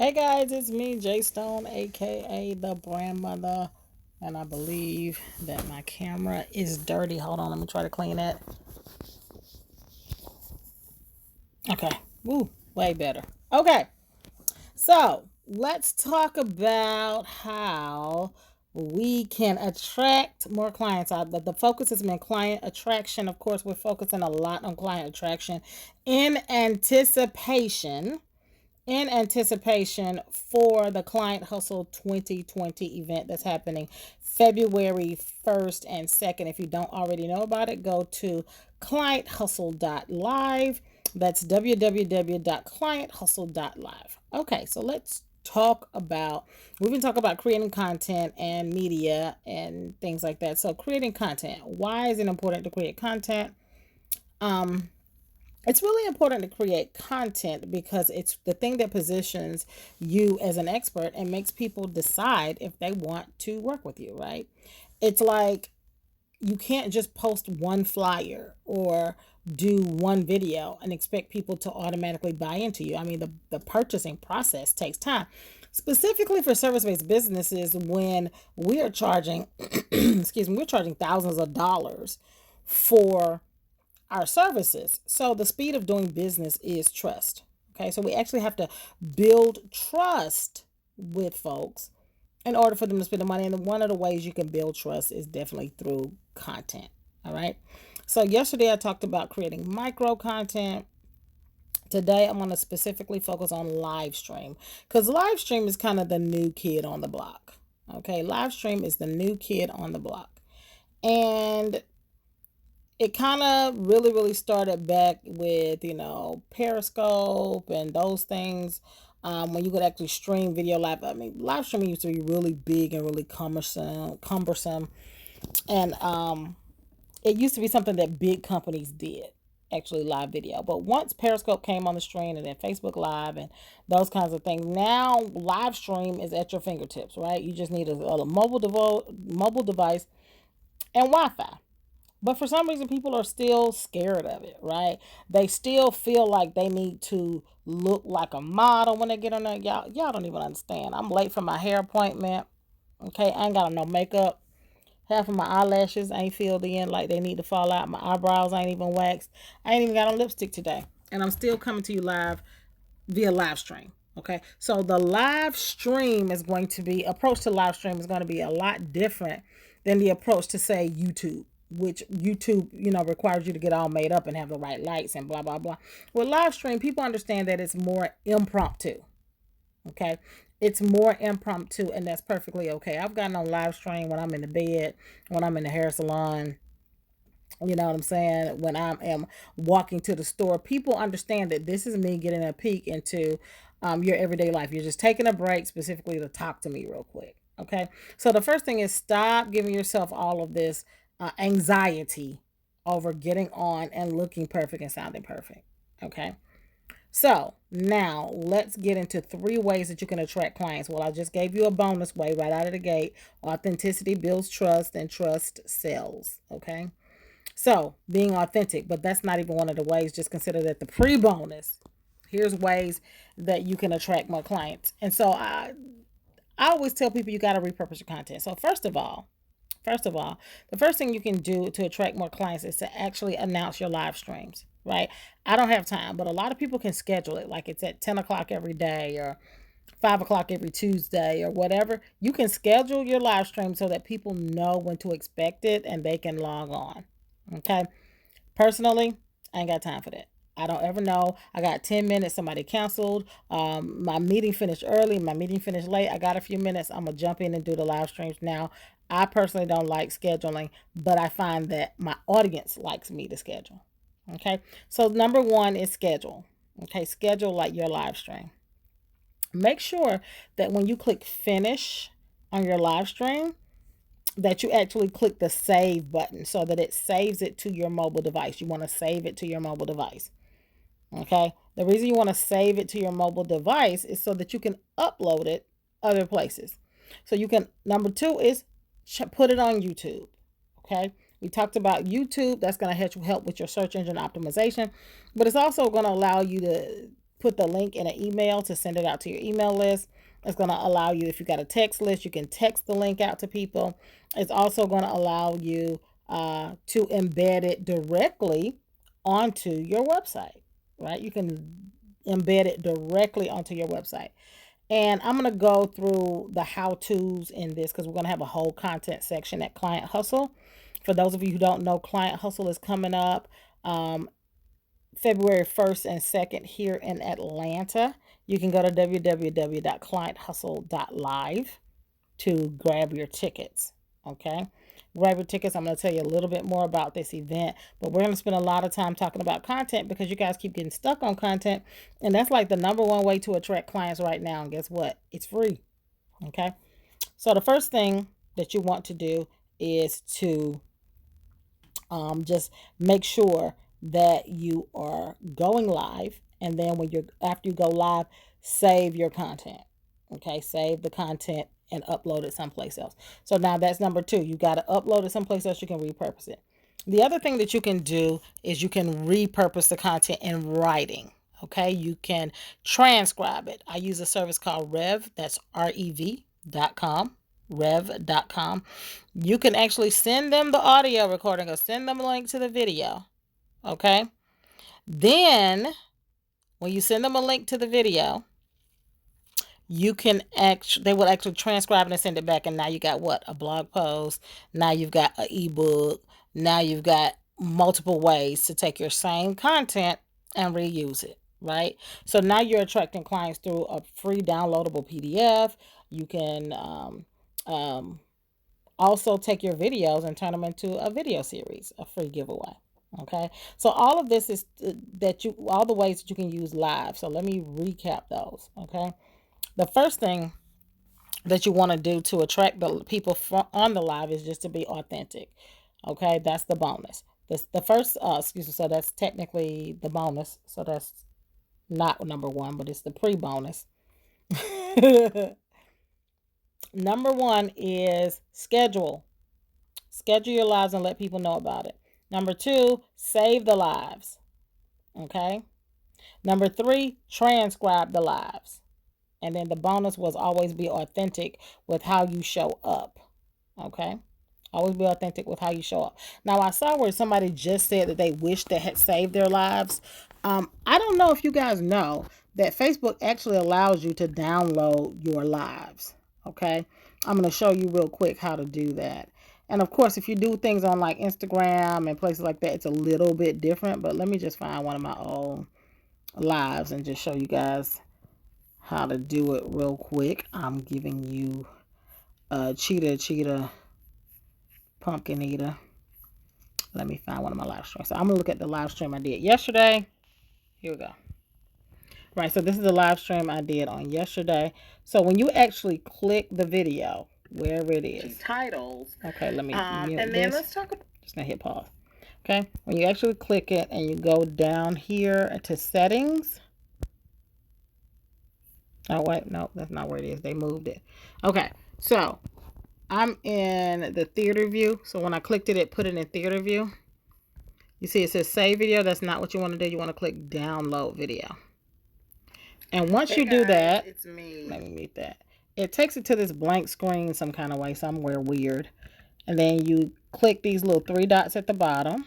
Hey guys, it's me, J Stone, aka the brand mother, and I believe that my camera is dirty. Hold on, let me try to clean it. Okay, woo, way better. Okay, so let's talk about how we can attract more clients. The focus has been client attraction. Of course, we're focusing a lot on client attraction in anticipation for the Client Hustle 2020 event that's happening February 1st and 2nd. If you don't already know about it, go to clienthustle.live. That's www.clienthustle.live. Okay, so let's we've been talking about creating content and media and things like that. So creating content, why is it important to create content? um it's really important to create content because it's the thing that positions you as an expert and makes people decide if they want to work with you, right? It's like you can't just post one flyer or do one video and expect people to automatically buy into you. I mean, the purchasing process takes time. Specifically for service-based businesses, when we are charging, excuse me, we're charging thousands of dollars for our services. So the speed of doing business is trust. Okay, so we actually have to build trust with folks in order for them to spend the money. And one of the ways you can build trust is definitely through content. All right. So yesterday I talked about creating micro content. Today I'm going to specifically focus on live stream because live stream is kind of the new kid on the block. Okay, live stream is the new kid on the block. And it kind of really started back with, Periscope and those things, when you could actually stream video live. I mean, live streaming used to be really big and really cumbersome. And it used to be something that big companies did, actually live video. But once Periscope came on the screen and then Facebook Live and those kinds of things, now live stream is at your fingertips, right? You just need a mobile device and Wi-Fi. But for some reason, people are still scared of it, right? They still feel like they need to look like a model when they get on there. Y'all don't even understand. I'm late for my hair appointment. Okay, I ain't got no makeup. Half of my eyelashes ain't filled in like they need to fall out. My eyebrows ain't even waxed. I ain't even got on lipstick today. And I'm still coming to you live via live stream. Okay, so the live stream is going to be approach to live stream is going to be a lot different than the approach to say YouTube, which YouTube, requires you to get all made up and have the right lights and blah blah blah. With live stream, people understand that it's more impromptu. Okay, it's more impromptu, and that's perfectly okay. I've gotten on live stream when I'm in the bed, when I'm in the hair salon, you know what I'm saying? When I am walking to the store, people understand that this is me getting a peek into your everyday life. You're just taking a break specifically to talk to me real quick. Okay. So the first thing is stop giving yourself all of this anxiety over getting on and looking perfect and sounding perfect. Okay. So now let's get into 3 ways that you can attract clients. Well, I just gave you a bonus way right out of the gate. Authenticity builds trust and trust sells. Okay. So being authentic, but that's not even one of the ways. Just consider that the pre-bonus. Here's ways that you can attract more clients. And so I always tell people you got to repurpose your content. So first of all, the first thing you can do to attract more clients is to actually announce your live streams, right? I don't have time, but a lot of people can schedule it like it's at 10 o'clock every day or 5 o'clock every Tuesday or whatever. You can schedule your live stream so that people know when to expect it and they can log on. Okay. Personally, I ain't got time for that. I don't ever know. I got 10 minutes. Somebody canceled. My meeting finished early. My meeting finished late. I got a few minutes. I'm going to jump in and do the live streams now. I personally don't like scheduling, but I find that my audience likes me to schedule. Okay. So, number one is schedule. Okay. Schedule like your live stream. Make sure that when you click finish on your live stream, that you actually click the save button so that it saves it to your mobile device. You want to save it to your mobile device. Okay. The reason you want to save it to your mobile device is so that you can upload it other places. So you can, number two is put it on YouTube. Okay. We talked about YouTube. That's going to help with your search engine optimization, but it's also going to allow you to put the link in an email to send it out to your email list. It's going to allow you, if you got a text list, you can text the link out to people. It's also going to allow you to embed it directly onto your website, right? You can embed it directly onto your website. And I'm going to go through the how-tos in this because we're going to have a whole content section at Client Hustle. For those of you who don't know, Client Hustle is coming up February 1st and 2nd here in Atlanta. You can go to www.clienthustle.live to grab your tickets. Okay, grab your tickets. I'm going to tell you a little bit more about this event, but we're going to spend a lot of time talking about content because you guys keep getting stuck on content, and that's like the number one way to attract clients right now. And guess what? It's free. Okay, so the first thing that you want to do is to just make sure that you are going live, and then when you're after you go live, save your content. Okay, save the content and upload it someplace else. So now that's number two. You got to upload it someplace else. You can repurpose it. The other thing that you can do is you can repurpose the content in writing. Okay, you can transcribe it. I use a service called Rev. That's rev.com. Rev.com. You can actually send them the audio recording or send them a link to the video. Okay. Then when you send them a link to the video, you can they will actually transcribe it and send it back. And now you got what? A blog post. Now you've got an ebook. Now you've got multiple ways to take your same content and reuse it, right? So now you're attracting clients through a free downloadable PDF. You can also take your videos and turn them into a video series, a free giveaway. Okay, so all of this is all the ways that you can use live. So let me recap those. Okay, the first thing that you want to do to attract the people on the live is just to be authentic. Okay, that's the bonus. The first, excuse me, so that's technically the bonus. So that's not number one, but it's the pre-bonus. Number one is schedule. Schedule your lives and let people know about it. Number two, save the lives. Okay. Number three, transcribe the lives. And then the bonus was always be authentic with how you show up. Okay. Always be authentic with how you show up. Now, I saw where somebody just said that they wish they had saved their lives. I don't know if you guys know that Facebook actually allows you to download your lives. Okay. I'm going to show you real quick how to do that. And of course, if you do things on like Instagram and places like that, it's a little bit different. But let me just find one of my own lives and just show you guys how to do it real quick. I'm giving you Cheetah, Pumpkin Eater. Let me find one of my live streams. So I'm going to look at the live stream I did yesterday. Here we go. Right, so this is the live stream I did on yesterday. So when you actually click the video, wherever it is. Titles. Okay, let me mute and then let's talk about... Just going to hit pause. Okay, when you actually click it and you go down here to settings. Oh, wait, no, that's not where it is. They moved it. Okay, so I'm in the theater view. So when I clicked it, it put it in theater view. You see it says save video. That's not what you want to do. You want to click download video. And once you do that, it's me. Let me mute that. It takes it to this blank screen some kind of way, somewhere weird. And then you click these little three dots at the bottom.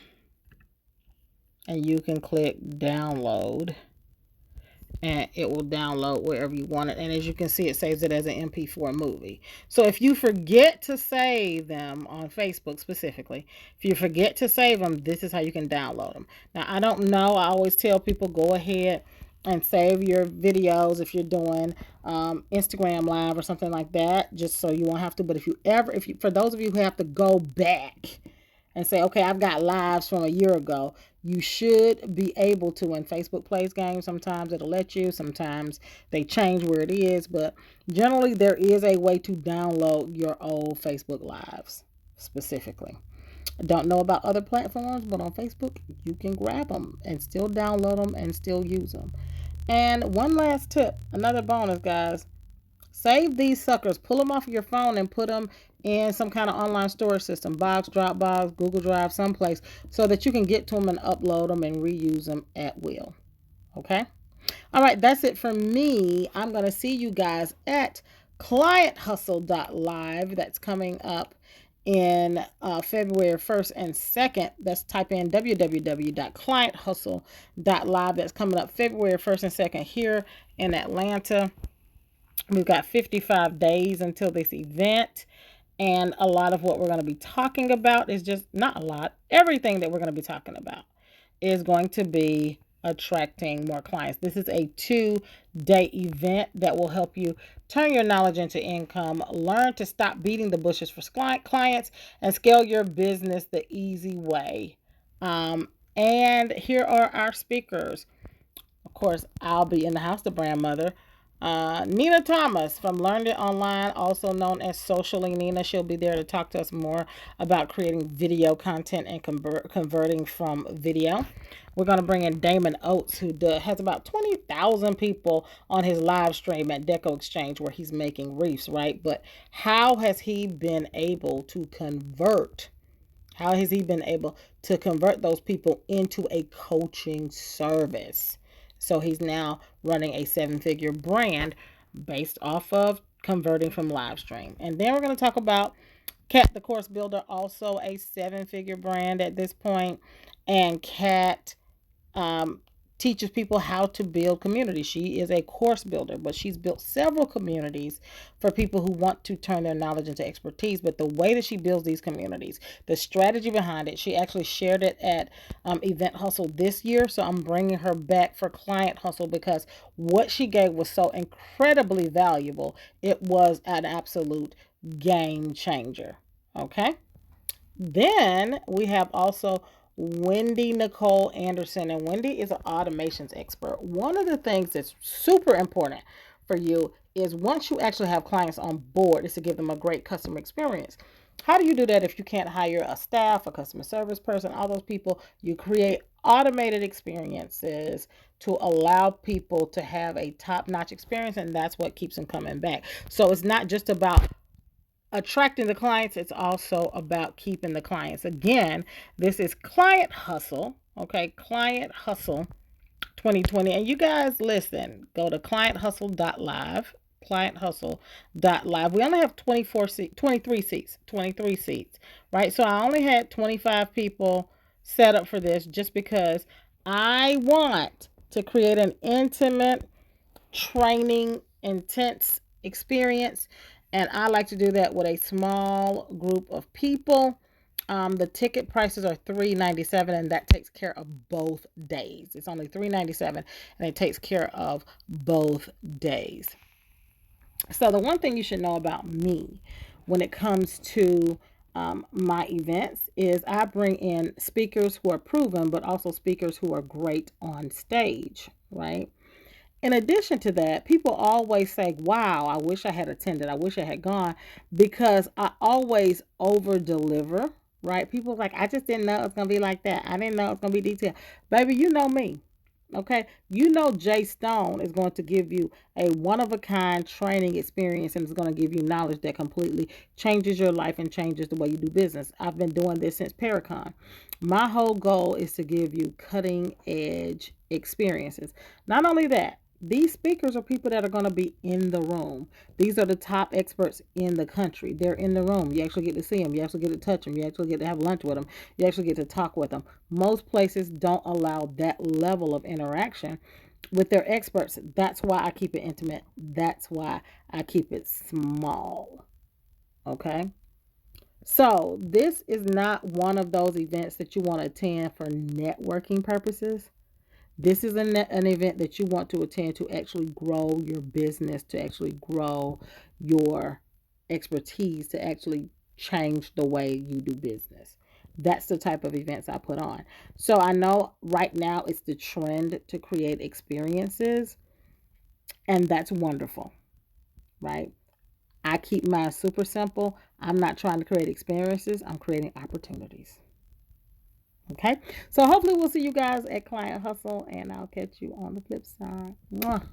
And you can click download. And it will download wherever you want it. And as you can see, it saves it as an MP4 movie. So if you forget to save them on Facebook specifically, if you forget to save them, this is how you can download them. Now, I don't know. I always tell people go ahead and save your videos if you're doing Instagram Live or something like that, just so you won't have to. But for those of you who have to go back and say, okay, I've got lives from a year ago, you should be able to. When Facebook plays games, sometimes it'll let you, sometimes they change where it is, but generally there is a way to download your old Facebook lives specifically. I don't know about other platforms, but on Facebook, you can grab them and still download them and still use them. And one last tip, another bonus, guys. Save these suckers. Pull them off of your phone and put them in some kind of online storage system. Box, Dropbox, Google Drive, someplace. So that you can get to them and upload them and reuse them at will. Okay? All right, that's it for me. I'm going to see you guys at clienthustle.live. That's coming up in February 1st and 2nd. That's type in www.clienthustle.live. That's coming up February 1st and 2nd here in Atlanta. We've got 55 days until this event. And a lot of what we're going to be talking about is just not a lot. Everything that we're going to be talking about is going to be attracting more clients. This is a 2-day event that will help you turn your knowledge into income, learn to stop beating the bushes for clients, and scale your business the easy way. And here are our speakers. Of course, I'll be in the house, the brand mother. Nina Thomas from Learned It Online, also known as Socially Nina. She'll be there to talk to us more about creating video content and converting from video. We're going to bring in Damon Oates, who has about 20,000 people on his live stream at Deco Exchange where he's making reefs, right? But how has he been able to convert? How has he been able to convert those people into a coaching service? So he's now running a 7-figure brand based off of converting from live stream. And then we're going to talk about Kat, the course builder, also a 7-figure brand at this point. And Kat um, teaches people how to build communities. She is a course builder, but she's built several communities for people who want to turn their knowledge into expertise. But the way that she builds these communities, the strategy behind it, she actually shared it at Event Hustle this year. So I'm bringing her back for Client Hustle because what she gave was so incredibly valuable. It was an absolute game changer. Okay. Then we have also Wendy Nicole Anderson, and Wendy is an automations expert. One of the things that's super important for you is once you actually have clients on board, is to give them a great customer experience. How do you do that if you can't hire a staff, a customer service person, all those people? You create automated experiences to allow people to have a top-notch experience, and that's what keeps them coming back. So it's not just about attracting the clients, it's also about keeping the clients. Again, this is Client Hustle, okay? Client Hustle 2020. And you guys listen, go to clienthustle.live, clienthustle.live. We only have 23 seats, right? So I only had 25 people set up for this just because I want to create an intimate training, intense experience. And I like to do that with a small group of people. The ticket prices are $397, and that takes care of both days. It's only $397, and it takes care of both days. So the one thing you should know about me when it comes to my events is I bring in speakers who are proven, but also speakers who are great on stage, right? In addition to that, people always say, wow, I wish I had attended. I wish I had gone, because I always over deliver, right? People are like, I just didn't know it was going to be like that. I didn't know it was going to be detailed. Baby, you know me. Okay. You know, Jay Stone is going to give you a one of a kind training experience, and it's going to give you knowledge that completely changes your life and changes the way you do business. I've been doing this since Paracon. My whole goal is to give you cutting edge experiences. Not only that, these speakers are people that are going to be in the room. These are the top experts in the country. They're in the room. You actually get to see them. You actually get to touch them. You actually get to have lunch with them. You actually get to talk with them. Most places don't allow that level of interaction with their experts. That's why I keep it intimate. That's why I keep it small. Okay? So, this is not one of those events that you want to attend for networking purposes. This is an event that you want to attend to actually grow your business, to actually grow your expertise, to actually change the way you do business. That's the type of events I put on. So I know right now it's the trend to create experiences, and that's wonderful, right? I keep mine super simple. I'm not trying to create experiences, I'm creating opportunities. Okay, so hopefully we'll see you guys at Client Hustle, and I'll catch you on the flip side. Mwah.